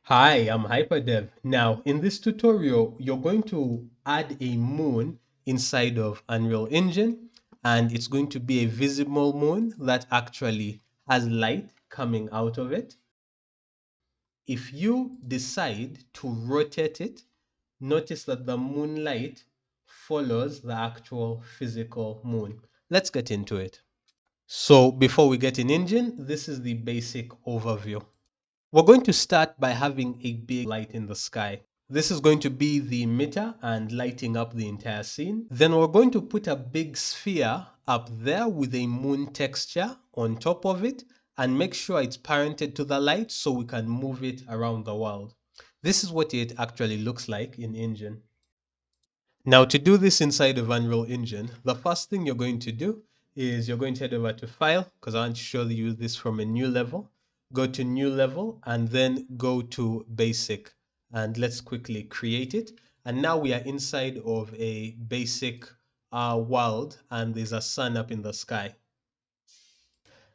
Hi, I'm HyperDev. Now, in this tutorial, you're going to add a moon inside of Unreal Engine, and it's going to be a visible moon that actually has light coming out of it. If you decide to rotate it, notice that the moonlight follows the actual physical moon. Let's get into it. So before we get in Engine, this is the basic overview. We're going to start by having a big light in the sky. This is going to be the emitter and lighting up the entire scene. Then we're going to put a big sphere up there with a moon texture on top of it and make sure it's parented to the light so we can move it around the world. This is what it actually looks like in Engine. Now to do this inside of Unreal Engine, the first thing you're going to do is you're going to head over to File, because I want to show you this from a new level. Go to New Level and then go to Basic. And let's quickly create it. And now we are inside of a basic world and there's a sun up in the sky.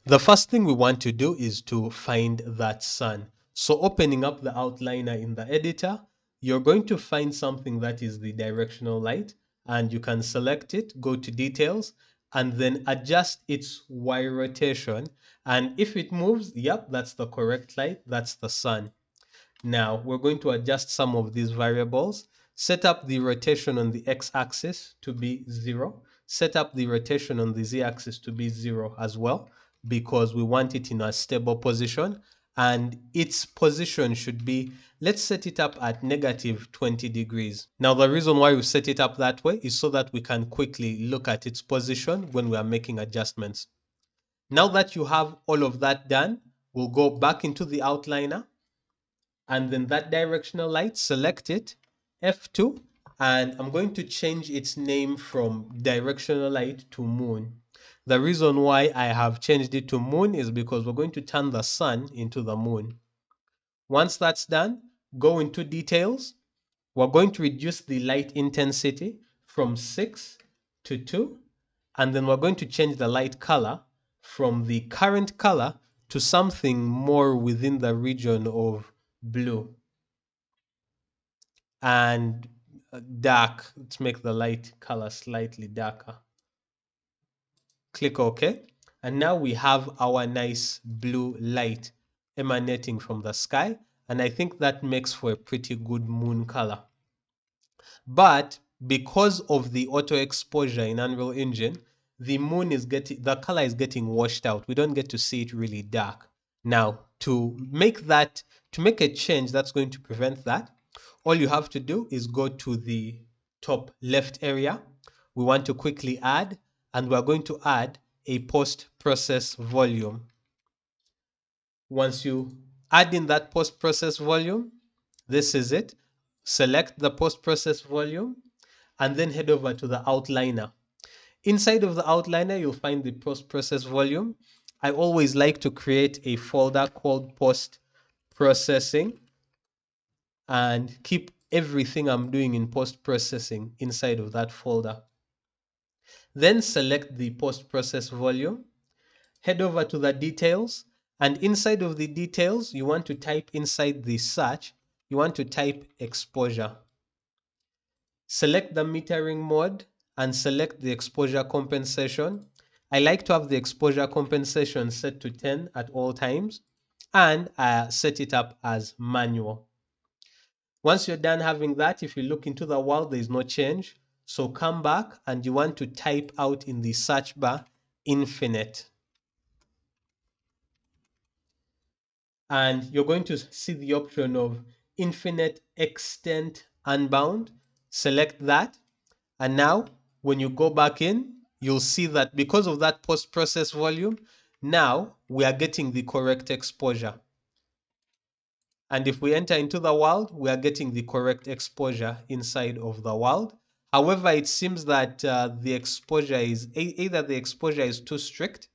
The first thing we want to do is to find that sun. So opening up the outliner in the editor, you're going to find something that is the directional light and you can select it, go to details, and then adjust its Y rotation. And if it moves, yep, that's the correct light, that's the sun. Now we're going to adjust some of these variables. Set up the rotation on the x-axis to be 0. Set up the rotation on the z-axis to be 0 as well, because we want it in a stable position. And its position should be, let's set it up at negative 20 degrees. Now the reason why we set it up that way is so that we can quickly look at its position when we are making adjustments. Now that you have all of that done, we'll go back into the outliner and then that directional light, select it, F2, and I'm going to change its name from directional light to moon. The reason why I have changed it to moon is because we're going to turn the sun into the moon. Once that's done, go into details. We're going to reduce the light intensity from 6 to 2, and then we're going to change the light color from the current color to something more within the region of blue. And dark. Let's make the light color slightly darker. Click OK. And now we have our nice blue light emanating from the sky. And I think that makes for a pretty good moon color. But because of the auto exposure in Unreal Engine, the color is getting washed out. We don't get to see it really dark. Now, to make a change that's going to prevent that, all you have to do is go to the top left area. We want to quickly add, and we're going to add a post-process volume. Once you add in that post-process volume, this is it. Select the post-process volume and then head over to the outliner. Inside of the outliner, you'll find the post-process volume. I always like to create a folder called post-processing and keep everything I'm doing in post-processing inside of that folder. Then select the post-process volume, head over to the details, and inside of the details, you want to type inside the search, you want to type exposure. Select the metering mode and select the exposure compensation. I like to have the exposure compensation set to 10 at all times, and I set it up as manual. Once you're done having that, if you look into the world, there is no change. So come back and you want to type out in the search bar infinite. And you're going to see the option of infinite extent unbound. Select that. And now when you go back in, you'll see that because of that post-process volume, now we are getting the correct exposure. And if we enter into the world, we are getting the correct exposure inside of the world. However, it seems that the exposure is either the exposure is too strict,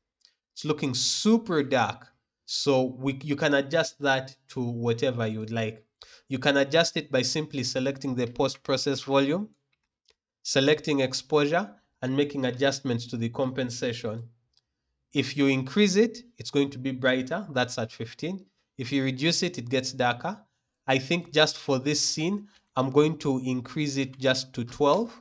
it's looking super dark. So you can adjust that to whatever you would like. You can adjust it by simply selecting the post-process volume, selecting exposure, and making adjustments to the compensation. If you increase it, it's going to be brighter. That's at 15. If you reduce it, it gets darker. I think just for this scene, I'm going to increase it just to 12.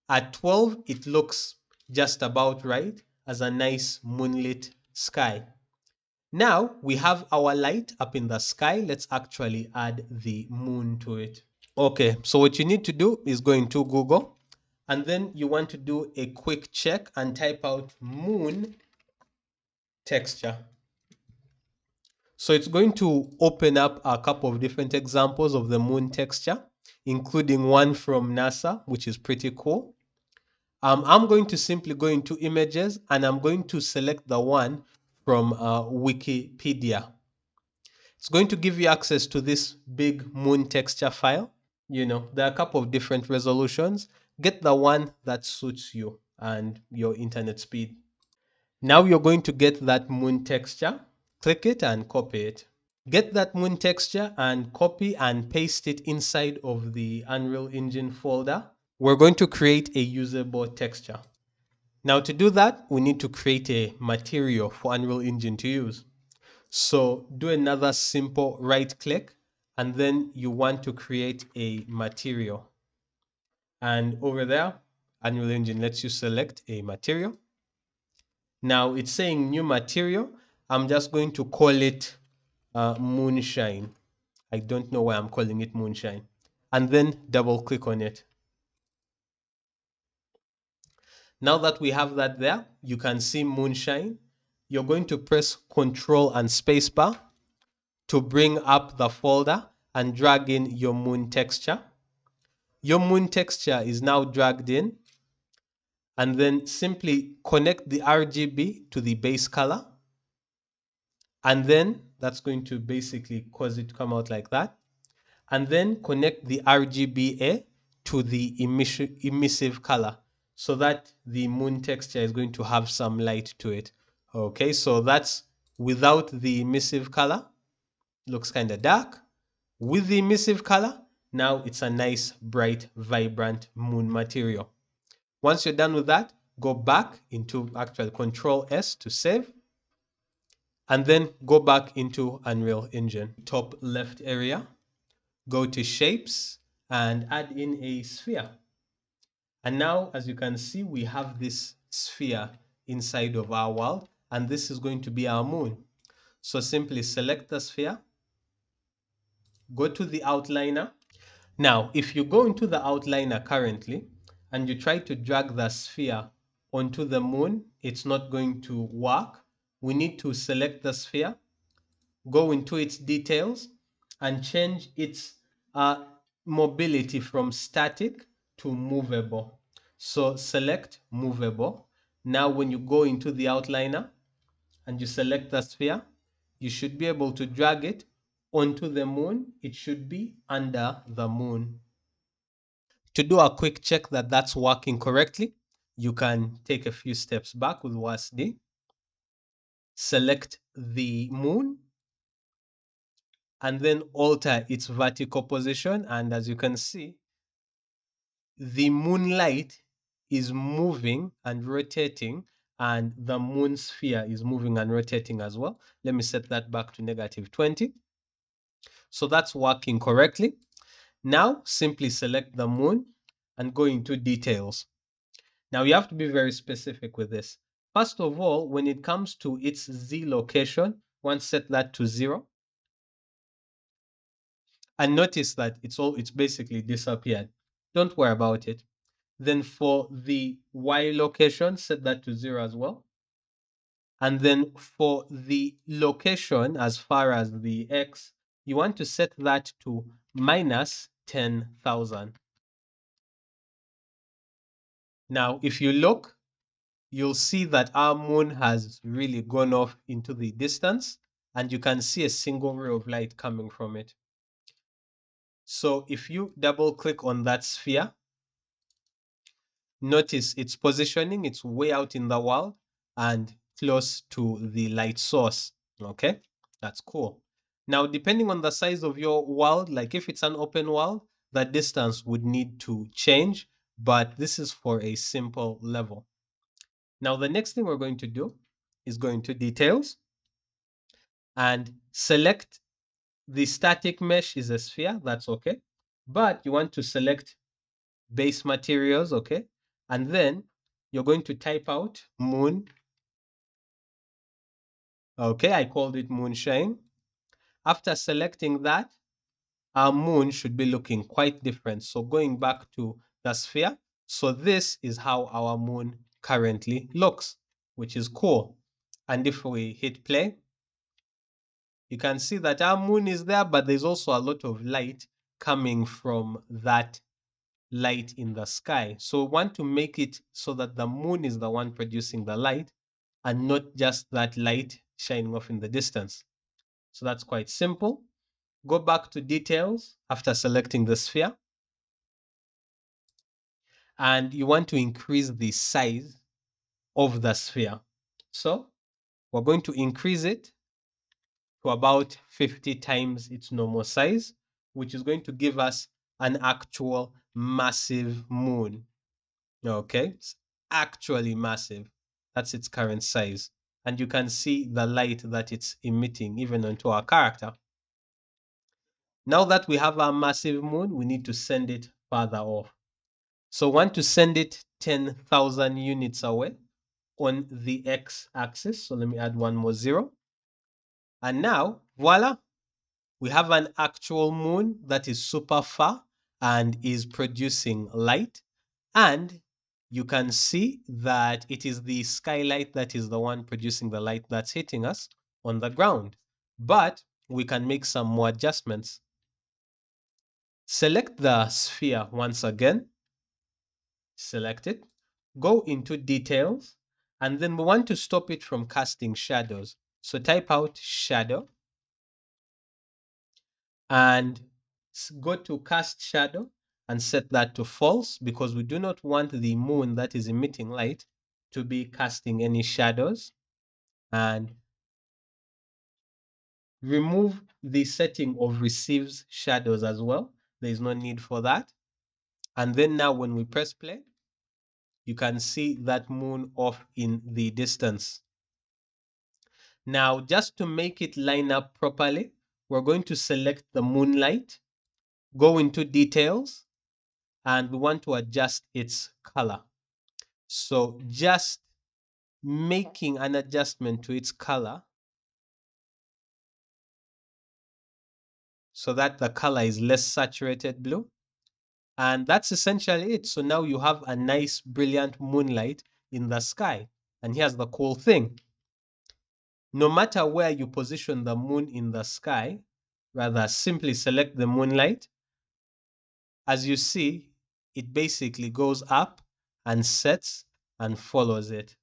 At 12, it looks just about right as a nice moonlit sky. Now we have our light up in the sky. Let's actually add the moon to it. Okay, so what you need to do is go into Google and then you want to do a quick check and type out moon texture. So it's going to open up a couple of different examples of the moon texture, including one from NASA, which is pretty cool. I'm going to simply go into images and I'm going to select the one from Wikipedia. It's going to give you access to this big moon texture file. There are a couple of different resolutions. Get the one that suits you and your internet speed. Now you're going to get that moon texture. Click it and copy it. Get that moon texture and copy and paste it inside of the Unreal Engine folder. We're going to create a usable texture. Now to do that, we need to create a material for Unreal Engine to use. So do another simple right click and then you want to create a material. And over there, Unreal Engine lets you select a material. Now it's saying new material. I'm just going to call it moonshine. I don't know why I'm calling it moonshine. And then double click on it. Now that we have that there, you can see moonshine. You're going to press Control and Spacebar to bring up the folder and drag in your moon texture. Your moon texture is now dragged in, and then simply connect the RGB to the base color. And then that's going to basically cause it to come out like that. And then connect the RGBA to the emissive color so that the moon texture is going to have some light to it. Okay, so that's without the emissive color. Looks kind of dark. With the emissive color, now it's a nice, bright, vibrant moon material. Once you're done with that, go back into actual Control S to save, and then go back into Unreal Engine. Top left area, go to Shapes, and add in a sphere. And now, as you can see, we have this sphere inside of our world, and this is going to be our moon. So simply select the sphere, go to the outliner. Now, if you go into the outliner currently and you try to drag the sphere onto the moon, it's not going to work. We need to select the sphere, go into its details, and change its mobility from static to movable. So select movable. Now, when you go into the outliner and you select the sphere, you should be able to drag it onto the moon. It should be under the moon. To do a quick check that that's working correctly, you can take a few steps back with WASD, select the moon, and then alter its vertical position. And as you can see, the moonlight is moving and rotating, and the moon sphere is moving and rotating as well. Let me set that back to -20. So that's working correctly. Now simply select the moon and go into details. Now you have to be very specific with this. First of all, when it comes to its Z location, once set that to 0, and notice that it's basically disappeared. Don't worry about it. Then for the Y location, set that to 0 as well. And then for the location as far as the X, you want to set that to -10,000. Now, if you look, you'll see that our moon has really gone off into the distance, and you can see a single ray of light coming from it. So if you double click on that sphere, notice its positioning, it's way out in the world and close to the light source. Okay, that's cool. Now, depending on the size of your world, like if it's an open world, the distance would need to change, but this is for a simple level. Now, the next thing we're going to do is go into details and select The static mesh is a sphere, that's okay. But you want to select base materials, okay? And then you're going to type out moon. Okay, I called it moonshine. After selecting that, our moon should be looking quite different. So going back to the sphere, so this is how our moon currently looks, which is cool. And if we hit play, you can see that our moon is there, but there's also a lot of light coming from that light in the sky. So we want to make it so that the moon is the one producing the light and not just that light shining off in the distance. So that's quite simple. Go back to details after selecting the sphere, and you want to increase the size of the sphere. So we're going to increase it to about 50 times its normal size, which is going to give us an actual massive moon. Okay, it's actually massive. That's its current size. And you can see the light that it's emitting even onto our character. Now that we have our massive moon, we need to send it further off. So we want to send it 10,000 units away on the x-axis. So let me add one more zero. And now, voila, we have an actual moon that is super far and is producing light. And you can see that it is the skylight that is the one producing the light that's hitting us on the ground. But we can make some more adjustments. Select the sphere once again. Select it. Go into details. And then we want to stop it from casting shadows. So type out shadow and go to cast shadow and set that to false because we do not want the moon that is emitting light to be casting any shadows. And remove the setting of receives shadows as well. There is no need for that. And then now when we press play, you can see that moon off in the distance. Now, just to make it line up properly, we're going to select the moonlight, go into details, and we want to adjust its color. So just making an adjustment to its color so that the color is less saturated blue. And that's essentially it. So now you have a nice, brilliant moonlight in the sky. And here's the cool thing. No matter where you position the moon in the sky, rather simply select the moonlight. As you see, it basically goes up and sets and follows it.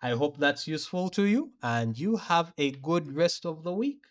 I hope that's useful to you and you have a good rest of the week.